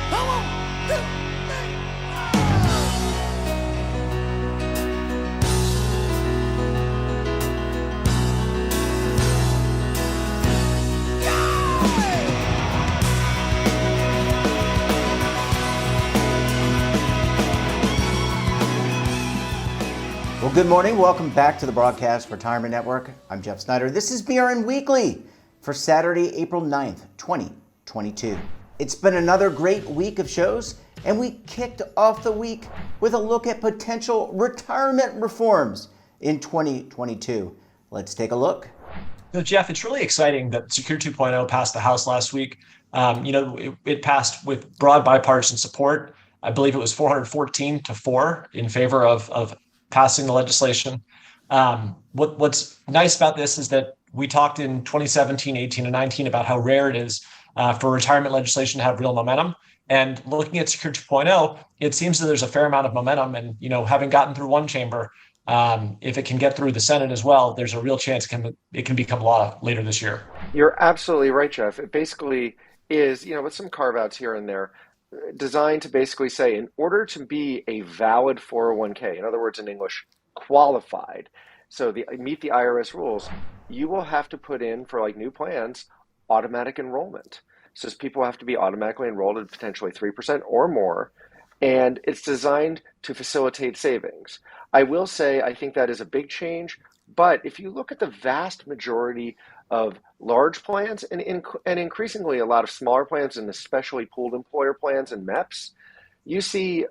Come on, 2, 3. Well, good morning. Welcome back to the Broadcast Retirement Network. I'm Jeff Snyder. This is BRN Weekly for Saturday, April 9th, 2022. It's been another great week of shows, and we kicked off the week with a look at potential retirement reforms in 2022. Let's take a look. So, Jeff, it's really exciting that Secure 2.0 passed the House last week. It passed with broad bipartisan support. I believe it was 414 to 4 in favor of passing the legislation. What's nice about this is that we talked in 2017, 18, and 19 about how rare it is for retirement legislation to have real momentum. And looking at Secure 2.0, it seems that there's a fair amount of momentum. And, having gotten through one chamber, if it can get through the Senate as well, there's a real chance it can become law later this year. You're absolutely right, Jeff. It basically is, with some carve-outs here and there, designed to basically say, in order to be a valid 401k, in other words, in English, qualified, so meet the IRS rules, you will have to put in for new plans, automatic enrollment. So people have to be automatically enrolled at potentially 3% or more, and it's designed to facilitate savings. I will say I think that is a big change, but if you look at the vast majority of large plans and increasingly a lot of smaller plans and especially pooled employer plans and MEPs, you see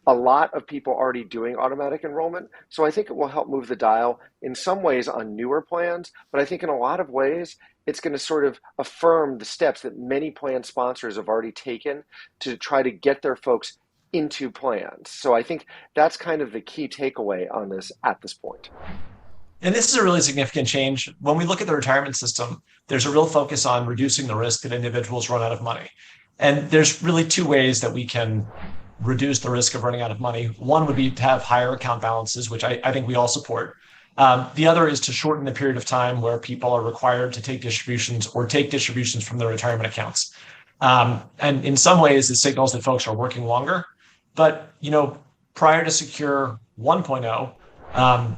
a lot of people already doing automatic enrollment. So I think it will help move the dial in some ways on newer plans, but I think in a lot of ways, it's going to sort of affirm the steps that many plan sponsors have already taken to try to get their folks into plans. So I think that's kind of the key takeaway on this at this point. And this is a really significant change. When we look at the retirement system, there's a real focus on reducing the risk that individuals run out of money. And there's really two ways that we can reduce the risk of running out of money. One would be to have higher account balances, which I think we all support. The other is to shorten the period of time where people are required to take distributions or take distributions from their retirement accounts. And in some ways, it signals that folks are working longer. But, prior to Secure 1.0,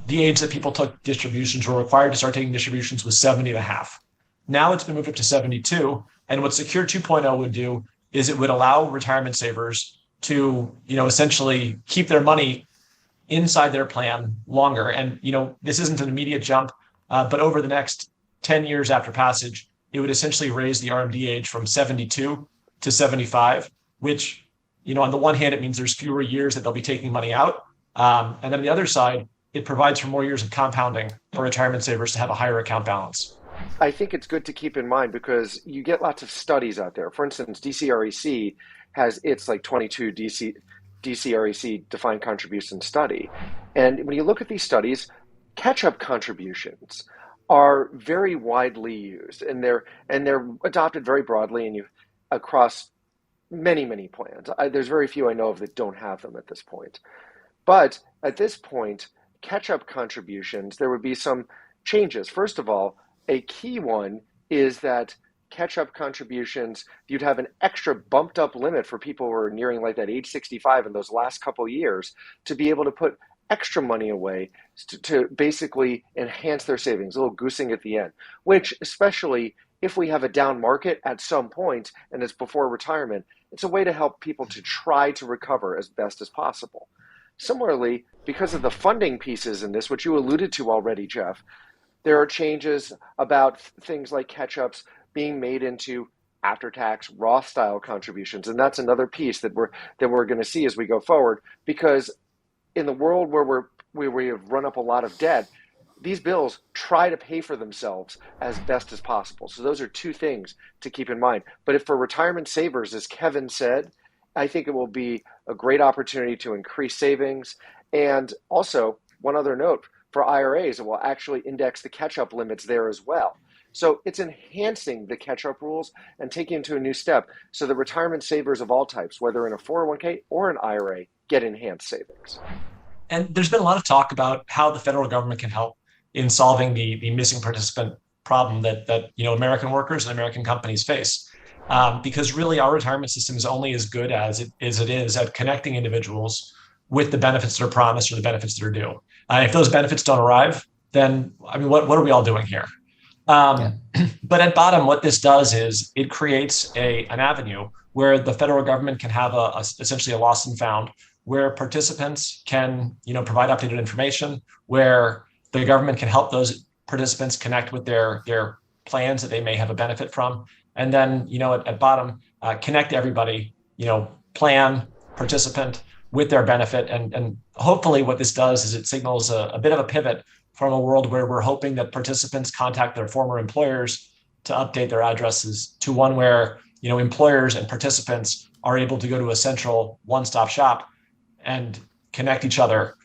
the age that people took distributions were required to start taking distributions was 70 and a half. Now it's been moved up to 72. And what Secure 2.0 would do is it would allow retirement savers to, essentially keep their money inside their plan longer. And, this isn't an immediate jump, but over the next 10 years after passage, it would essentially raise the RMD age from 72 to 75, which, on the one hand, it means there's fewer years that they'll be taking money out. And then on the other side, it provides for more years of compounding for retirement savers to have a higher account balance. I think it's good to keep in mind because you get lots of studies out there. For instance, DCREC has its 22 DCREC defined contribution study. And when you look at these studies, catch-up contributions are very widely used and they're adopted very broadly and across many plans. There's very few I know of that don't have them at this point. But at this point, catch-up contributions, there would be some changes. First of all, a key one is that catch-up contributions, you'd have an extra bumped up limit for people who are nearing that age 65 in those last couple of years to be able to put extra money away to basically enhance their savings, a little goosing at the end, which especially if we have a down market at some point and it's before retirement, it's a way to help people to try to recover as best as possible. Similarly, because of the funding pieces in this, which you alluded to already, Jeff, there are changes about things like catch-ups being made into after-tax Roth-style contributions, and that's another piece that we're going to see as we go forward. Because in the world where we have run up a lot of debt, these bills try to pay for themselves as best as possible. So those are two things to keep in mind. But if for retirement savers, as Kevin said, I think it will be a great opportunity to increase savings. And also, one other note, for IRAs, it will actually index the catch-up limits there as well. So it's enhancing the catch-up rules and taking it to a new step so that retirement savers of all types, whether in a 401k or an IRA, get enhanced savings. And there's been a lot of talk about how the federal government can help in solving the missing participant problem that American workers and American companies face. because really our retirement system is only as good as it is at connecting individuals with the benefits that are promised or the benefits that are due. If those benefits don't arrive, then I mean, what are we all doing here? Yeah. But at bottom, what this does is it creates an avenue where the federal government can have essentially a lost and found, where participants can provide updated information, where the government can help those participants connect with their plans that they may have a benefit from, and then at bottom connect everybody, plan, participant, with their benefit. And hopefully what this does is it signals a bit of a pivot from a world where we're hoping that participants contact their former employers to update their addresses, to one where employers and participants are able to go to a central one-stop shop and connect each other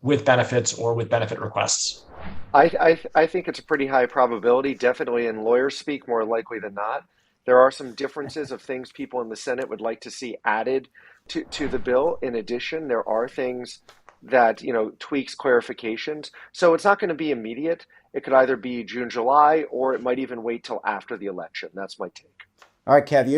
with benefits or with benefit requests. I think it's a pretty high probability, definitely in lawyer speak, more likely than not. There are some differences of things people in the Senate would like to see added to the bill. In addition, there are things that, tweaks, clarifications. So it's not going to be immediate. It could either be June, July, or it might even wait till after the election. That's my take. All right, Kev,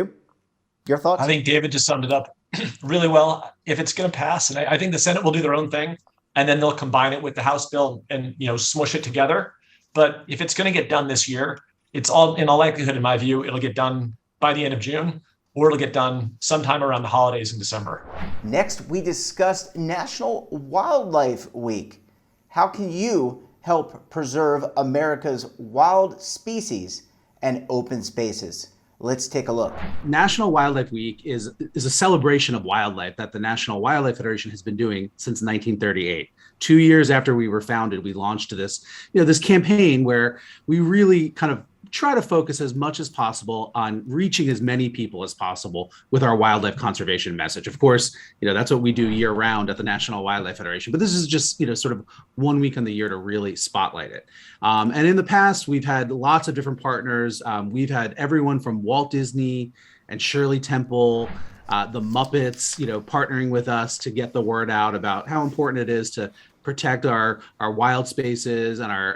your thoughts? I think David just summed it up really well. If it's going to pass, and I think the Senate will do their own thing, and then they'll combine it with the House bill and smush it together. But if it's going to get done this year, it's all in all likelihood, in my view, it'll get done by the end of June, or it'll get done sometime around the holidays in December. Next, we discussed National Wildlife Week. How can you help preserve America's wild species and open spaces? Let's take a look. National Wildlife Week is a celebration of wildlife that the National Wildlife Federation has been doing since 1938. 2 years after we were founded, we launched this campaign where we really kind of try to focus as much as possible on reaching as many people as possible with our wildlife conservation message. Of course, that's what we do year round at the National Wildlife Federation, but this is just, sort of 1 week in the year to really spotlight it. And in the past, we've had lots of different partners. We've had everyone from Walt Disney and Shirley Temple, the Muppets, partnering with us to get the word out about how important it is to protect our wild spaces and our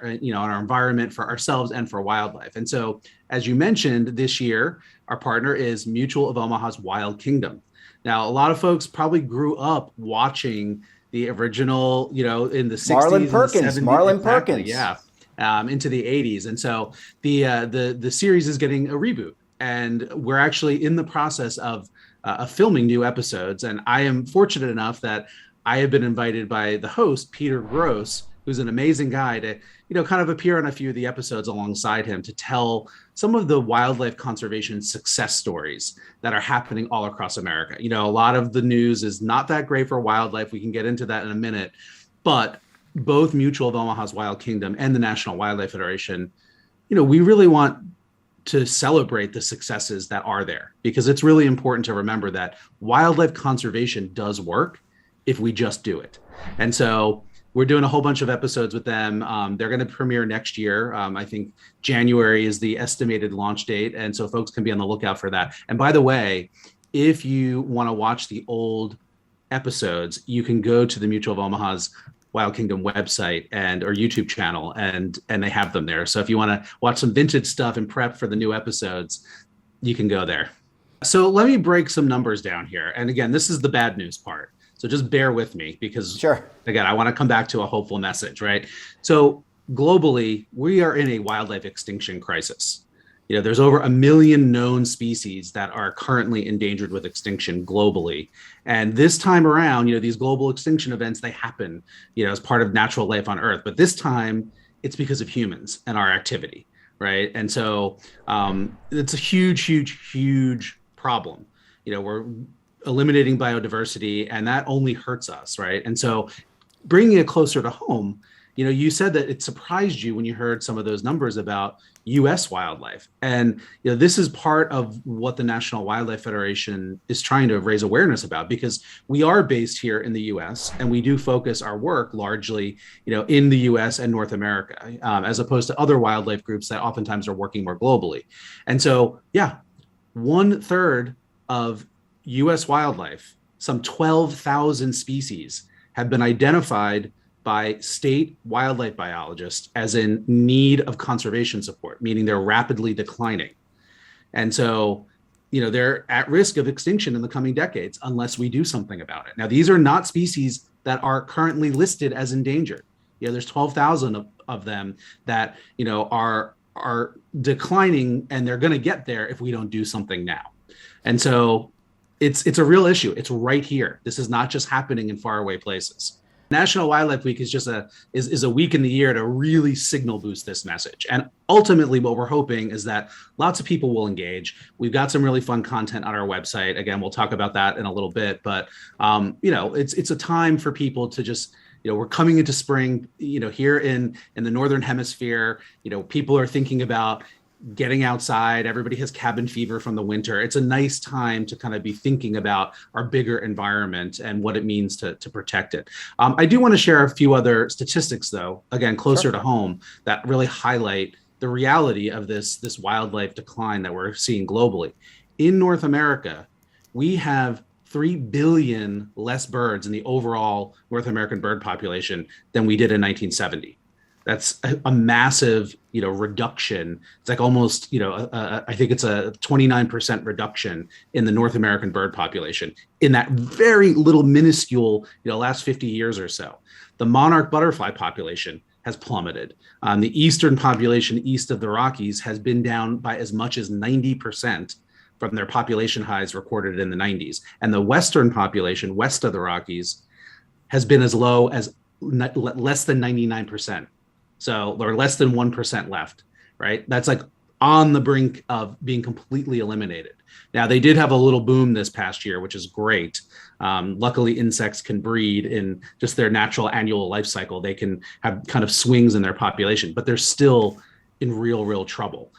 environment for ourselves and for wildlife. And so, as you mentioned, this year, our partner is Mutual of Omaha's Wild Kingdom. Now, a lot of folks probably grew up watching the original, in the 60s, Marlon Perkins, Marlon Perkins. Yeah, into the 80s. And so the series is getting a reboot, and we're actually in the process of filming new episodes. And I am fortunate enough that I have been invited by the host, Peter Gross, who's an amazing guy, to, kind of appear on a few of the episodes alongside him to tell some of the wildlife conservation success stories that are happening all across America. A lot of the news is not that great for wildlife. We can get into that in a minute, but both Mutual of Omaha's Wild Kingdom and the National Wildlife Federation, we really want to celebrate the successes that are there, because it's really important to remember that wildlife conservation does work if we just do it. And so we're doing a whole bunch of episodes with them. They're going to premiere next year. I think January is the estimated launch date. And so folks can be on the lookout for that. And by the way, if you want to watch the old episodes, you can go to the Mutual of Omaha's Wild Kingdom website or YouTube channel, and they have them there. So if you want to watch some vintage stuff and prep for the new episodes, you can go there. So let me break some numbers down here. And again, this is the bad news part. So just bear with me, because again, I want to come back to a hopeful message, right? So globally, we are in a wildlife extinction crisis. There's over 1 million known species that are currently endangered with extinction globally. And this time around, these global extinction events, they happen, as part of natural life on Earth. But this time, it's because of humans and our activity, right? And so it's a huge, huge, huge problem. We're eliminating biodiversity, and that only hurts us, right? And so bringing it closer to home, you said that it surprised you when you heard some of those numbers about U.S. wildlife. And this is part of what the National Wildlife Federation is trying to raise awareness about, because we are based here in the U.S. and we do focus our work largely, in the U.S. and North America, as opposed to other wildlife groups that oftentimes are working more globally. And so, 1/3 of U.S. wildlife, some 12,000 species, have been identified by state wildlife biologists as in need of conservation support, meaning they're rapidly declining. And so, they're at risk of extinction in the coming decades unless we do something about it. Now, these are not species that are currently listed as endangered. There's 12,000 of them that, are declining, and they're going to get there if we don't do something now. And so it's a real issue. It's right here. This is not just happening in faraway places. National Wildlife Week is just is a week in the year to really signal boost this message. And ultimately, what we're hoping is that lots of people will engage. We've got some really fun content on our website. Again, we'll talk about that in a little bit. But it's a time for people to just, we're coming into spring. Here in the Northern Hemisphere, people are thinking about getting outside. Everybody has cabin fever from the winter. It's a nice time to kind of be thinking about our bigger environment and what it means to protect it. I do want to share a few other statistics, though, again, closer to home, that really highlight the reality of this wildlife decline that we're seeing globally. In North America, we have 3 billion less birds in the overall North American bird population than we did in 1970. That's a massive, reduction. It's like almost, I think it's a 29% reduction in the North American bird population in that very little minuscule, last 50 years or so. The monarch butterfly population has plummeted. The eastern population east of the Rockies has been down by as much as 90% from their population highs recorded in the 90s. And the western population west of the Rockies has been as low as less than 99%. So there are less than 1% left, right? That's like on the brink of being completely eliminated. Now, they did have a little boom this past year, which is great. Luckily, insects can breed in just their natural annual life cycle. They can have kind of swings in their population, but they're still in real trouble.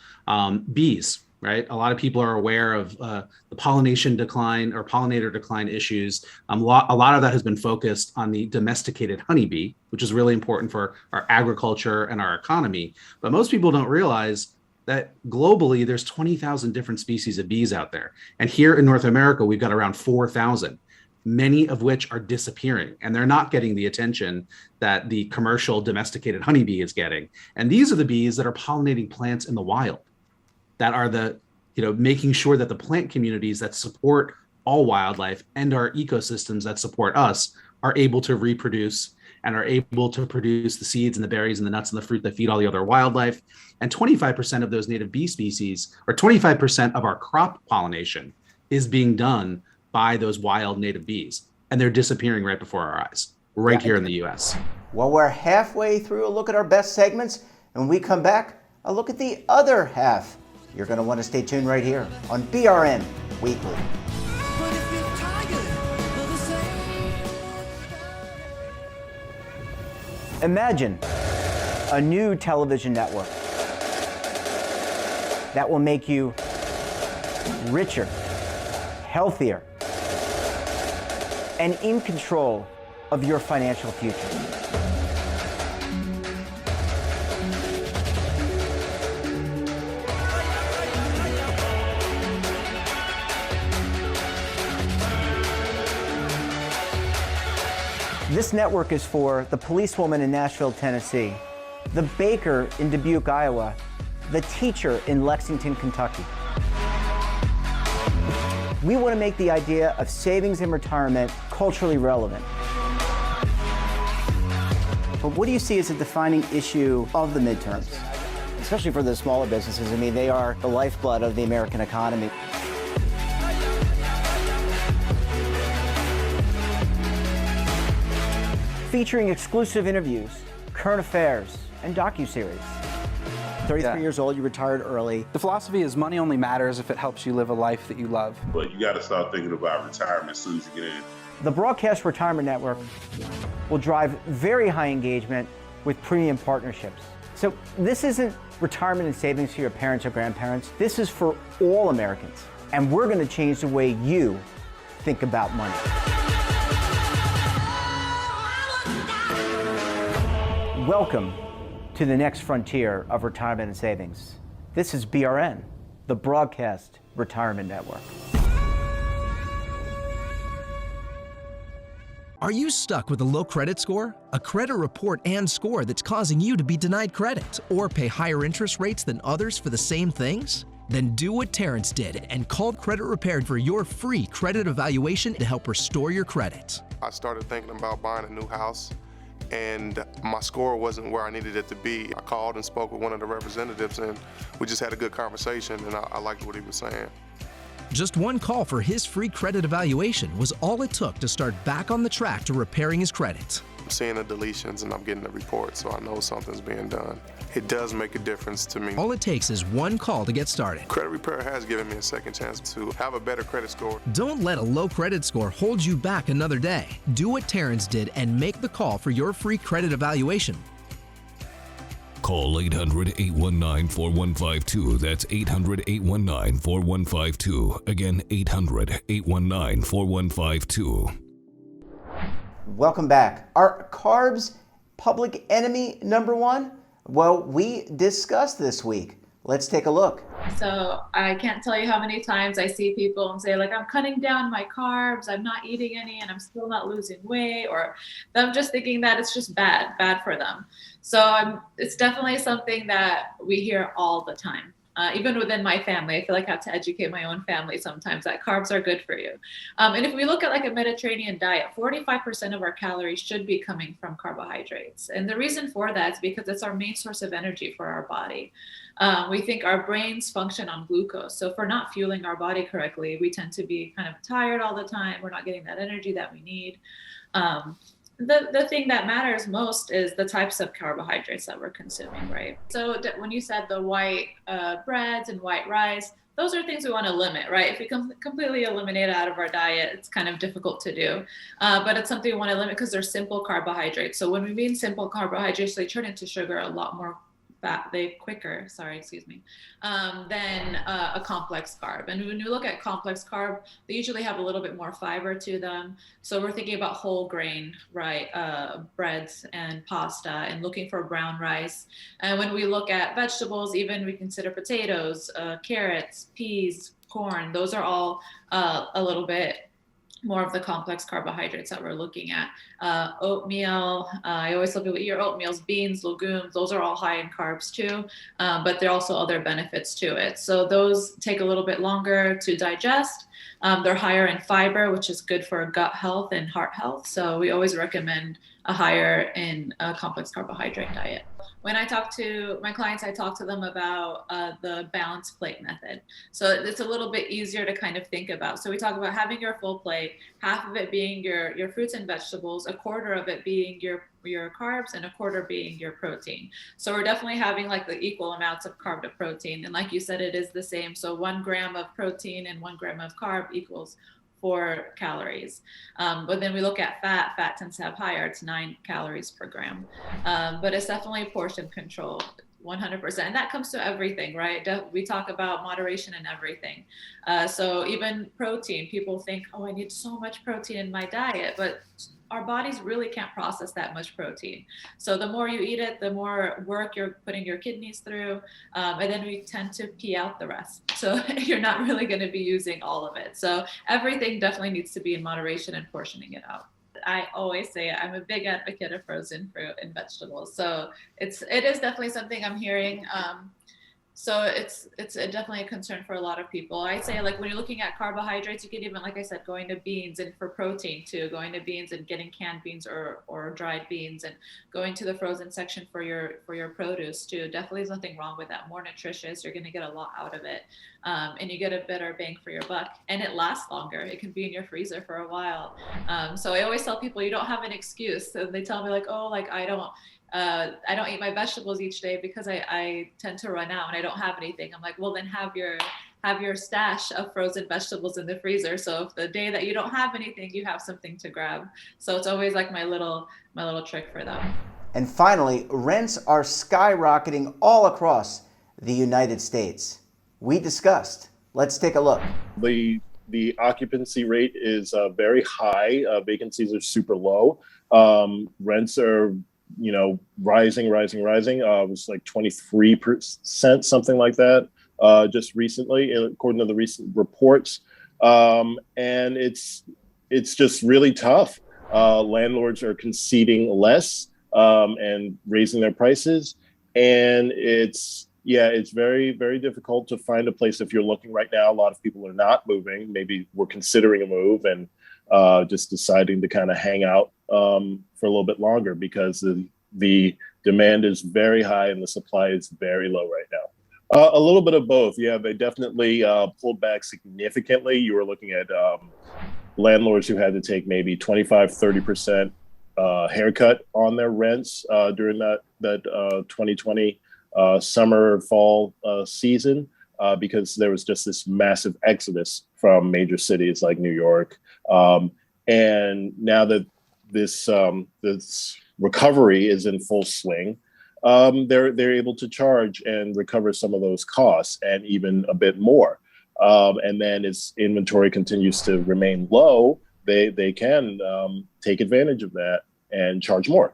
Bees, right? A lot of people are aware of the pollination decline or pollinator decline issues. A lot of that has been focused on the domesticated honeybee, which is really important for our agriculture and our economy. But most people don't realize that globally, there's 20,000 different species of bees out there. And here in North America, we've got around 4,000, many of which are disappearing, and they're not getting the attention that the commercial domesticated honeybee is getting. And these are the bees that are pollinating plants in the wild, that are making sure that the plant communities that support all wildlife and our ecosystems that support us are able to reproduce and are able to produce the seeds and the berries and the nuts and the fruit that feed all the other wildlife. And 25% of those native bee species, or 25% of our crop pollination, is being done by those wild native bees. And they're disappearing right before our eyes, here in the US. Well, we're halfway through a look at our best segments. And when we come back, a look at the other half. You're going to want to stay tuned right here on BRN Weekly. Imagine a new television network that will make you richer, healthier, and in control of your financial future. This network is for the policewoman in Nashville, Tennessee, the baker in Dubuque, Iowa, the teacher in Lexington, Kentucky. We want to make the idea of savings and retirement culturally relevant. But what do you see as a defining issue of the midterms? Especially for the smaller businesses. I mean, they are the lifeblood of the American economy. Featuring exclusive interviews, current affairs, and docuseries. 33 years old, you retired early. The philosophy is money only matters if it helps you live a life that you love. But you got to start thinking about retirement as soon as you get in. The Broadcast Retirement Network will drive very high engagement with premium partnerships. So this isn't retirement and savings for your parents or grandparents. This is for all Americans. And we're going to change the way you think about money. Welcome to the next frontier of retirement and savings. This is BRN, the Broadcast Retirement Network. Are you stuck with a low credit score? A credit report and score that's causing you to be denied credit or pay higher interest rates than others for the same things? Then do what Terrence did and call Credit Repair for your free credit evaluation to help restore your credit. I started thinking about buying a new house, and my score wasn't where I needed it to be. I called and spoke with one of the representatives, and we just had a good conversation, and I liked what he was saying. Just one call for his free credit evaluation was all it took to start back on the track to repairing his credit. I'm seeing the deletions and I'm getting the report, so I know something's being done. It does make a difference to me. All it takes is one call to get started. Credit Repair has given me a second chance to have a better credit score. Don't let a low credit score hold you back another day. Do what Terrence did and make the call for your free credit evaluation. Call 800-819-4152. That's 800-819-4152. Again, 800-819-4152. Welcome back. Are carbs public enemy number one? Well, we discussed this week. Let's take a look. So I can't tell you how many times I see people and say, like, I'm cutting down my carbs, I'm not eating any, and I'm still not losing weight, or them just thinking that it's just bad for them. So it's definitely something that we hear all the time. Even within my family, I feel like I have to educate my own family sometimes that carbs are good for you. And if we look at like a Mediterranean diet, 45% of our calories should be coming from carbohydrates. And the reason for that is because it's our main source of energy for our body. We think our brains function on glucose. So if we're not fueling our body correctly, we tend to be kind of tired all the time. We're not getting that energy that we need. The thing that matters most is the types of carbohydrates that we're consuming, right? So when you said the white breads and white rice, those are things we want to limit, right? If we completely eliminate it out of our diet, it's kind of difficult to do. But it's something we want to limit because they're simple carbohydrates. So when we mean simple carbohydrates, they turn into sugar a lot more quicker, than a complex carb. And when you look at complex carb, they usually have a little bit more fiber to them. So we're thinking about whole grain, right? Breads and pasta, and looking for brown rice. And when we look at vegetables, even we consider potatoes, carrots, peas, corn. Those are all a little bit more of the complex carbohydrates that we're looking at. Oatmeal, I always tell people, eat your oatmeals, beans, legumes, those are all high in carbs too, but there are also other benefits to it. So those take a little bit longer to digest. They're higher in fiber, which is good for gut health and heart health. So we always recommend a higher in complex carbohydrate diet. When I talk to my clients, I talk to them about the balanced plate method. So it's a little bit easier to kind of think about. So we talk about having your full plate, half of it being your fruits and vegetables, a quarter of it being your carbs, and a quarter being your protein. So we're definitely having like the equal amounts of carb to protein. And like you said, it is the same. So 1 gram of protein and 1 gram of carb equals 4 calories. But then we look at fat tends to have higher, it's 9 calories per gram. But it's definitely portion control, 100%. And that comes to everything, right? We talk about moderation in everything. So even protein, people think, oh, I need so much protein in my diet, but our bodies really can't process that much protein. So the more you eat it, the more work you're putting your kidneys through. And then we tend to pee out the rest. So you're not really going to be using all of it. So everything definitely needs to be in moderation and portioning it out. I always say I'm a big advocate of frozen fruit and vegetables. So it is definitely something I'm hearing. So it's definitely a concern for a lot of people. I'd say, like, when you're looking at carbohydrates, you can even, like I said, going to beans, and for protein too, going to beans and getting canned beans or dried beans, and going to the frozen section for your produce too. Definitely there's nothing wrong with that. More nutritious, you're going to get a lot out of it. And you get a better bang for your buck, and it lasts longer. It can be in your freezer for a while. So I always tell people, you don't have an excuse. So they tell me, like, oh, like I don't eat my vegetables each day because I tend to run out and I don't have anything. I'm like, well, then have your stash of frozen vegetables in the freezer. So if the day that you don't have anything, you have something to grab. So it's always like my little trick for them. And finally, rents are skyrocketing all across the United States. We discussed. Let's take a look. The occupancy rate is very high. Vacancies are super low. Rents are rising. It was like 23%, something like that, just recently, according to the recent reports. And it's just really tough. Landlords are conceding less and raising their prices, and it's Yeah, it's very, very difficult to find a place if you're looking right now. A lot of people are not moving. Maybe we're considering a move and just deciding to kind of hang out for a little bit longer because the demand is very high and the supply is very low right now. A little bit of both. Yeah, they definitely pulled back significantly. You were looking at landlords who had to take maybe 25, 30% haircut on their rents during that 2020 summer, fall season because there was just this massive exodus from major cities like New York. And now that this recovery is in full swing, they're able to charge and recover some of those costs and even a bit more. And then as inventory continues to remain low, they can take advantage of that and charge more,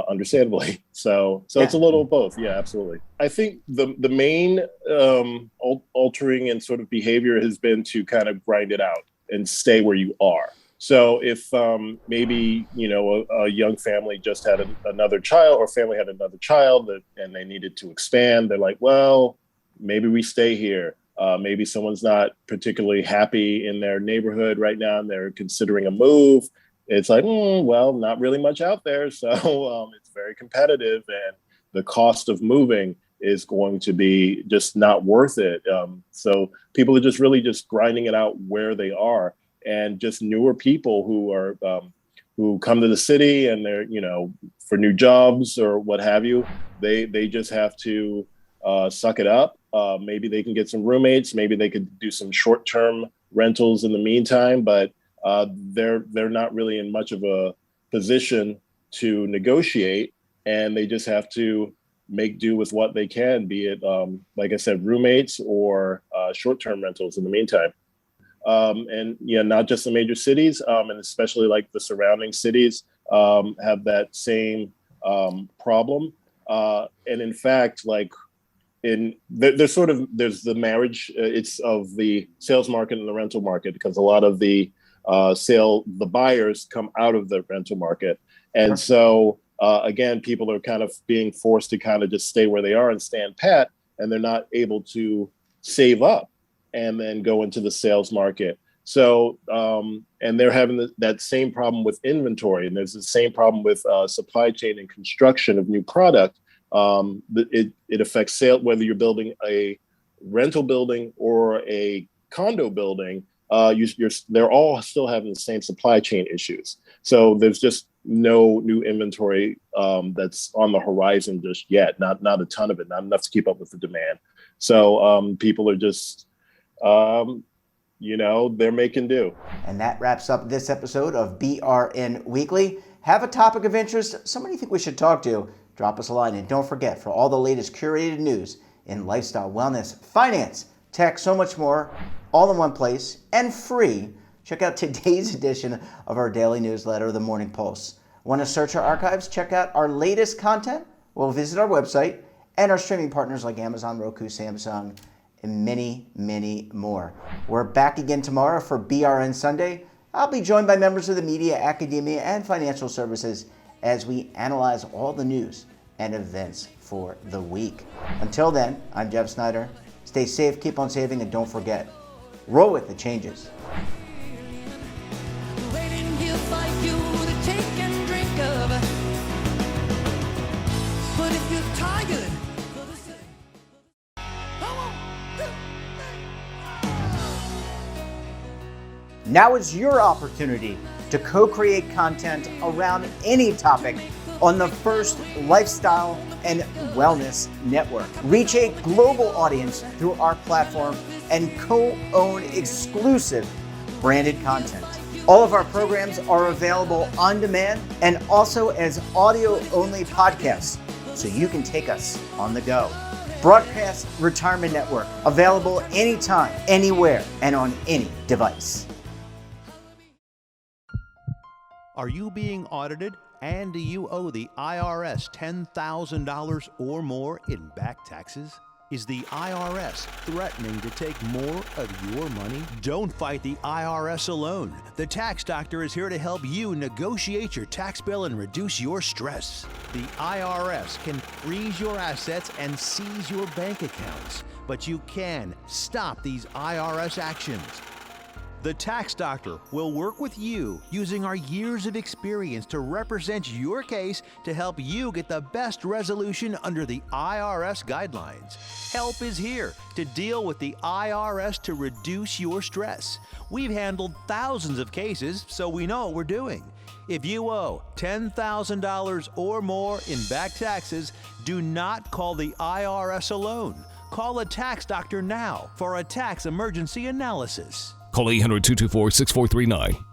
understandably. So it's a little of both. Yeah, absolutely. I think the main altering and sort of behavior has been to kind of grind it out and stay where you are. So if maybe, a young family just had another child or family had another child and they needed to expand, they're like, well, maybe we stay here. Maybe someone's not particularly happy in their neighborhood right now and they're considering a move. It's like, well, not really much out there. So it's very competitive and the cost of moving is going to be just not worth it. So people are just really just grinding it out where they are. And just newer people who are who come to the city and they're, for new jobs or what have you, they just have to suck it up. Maybe they can get some roommates. Maybe they could do some short-term rentals in the meantime, but they're not really in much of a position to negotiate, and they just have to make do with what they can, be it, like I said, roommates or short-term rentals in the meantime. And not just the major cities, and especially like the surrounding cities have that same problem. And in fact, like there's the marriage, it's of the sales market and the rental market, because a lot of the buyers come out of the rental market. And so again, people are kind of being forced to kind of just stay where they are and stand pat, and they're not able to save up and then go into the sales market. So, and they're having that same problem with inventory, and there's the same problem with supply chain and construction of new product. It affects sale, whether you're building a rental building or a condo building, they're all still having the same supply chain issues. So there's just no new inventory that's on the horizon just yet, not a ton of it, not enough to keep up with the demand. So people are just, they're making do. And that wraps up this episode of BRN Weekly. Have a topic of interest, somebody you think we should talk to, drop us a line. And don't forget, for all the latest curated news in lifestyle, wellness, finance, tech, so much more, all in one place and free, check out today's edition of our daily newsletter, The Morning Pulse. Want to search our archives? Check out our latest content? Well, visit our website and our streaming partners like Amazon, Roku, Samsung, and many, many more. We're back again tomorrow for BRN Sunday. I'll be joined by members of the media, academia, and financial services as we analyze all the news and events for the week. Until then, I'm Jeff Snyder. Stay safe, keep on saving, and don't forget, roll with the changes. Now is your opportunity to co-create content around any topic on the first lifestyle and wellness network. Reach a global audience through our platform and co-own exclusive branded content. All of our programs are available on demand and also as audio-only podcasts, so you can take us on the go. Broadcast Retirement Network, available anytime, anywhere, and on any device. Are you being audited and do you owe the IRS $10,000 or more in back taxes? Is the IRS threatening to take more of your money? Don't fight the IRS alone. The Tax Doctor is here to help you negotiate your tax bill and reduce your stress. The IRS can freeze your assets and seize your bank accounts, but you can stop these IRS actions. The Tax Doctor will work with you using our years of experience to represent your case to help you get the best resolution under the IRS guidelines. Help is here to deal with the IRS to reduce your stress. We've handled thousands of cases, so we know what we're doing. If you owe $10,000 or more in back taxes, do not call the IRS alone. Call a Tax Doctor now for a tax emergency analysis. Call 800-224-6439.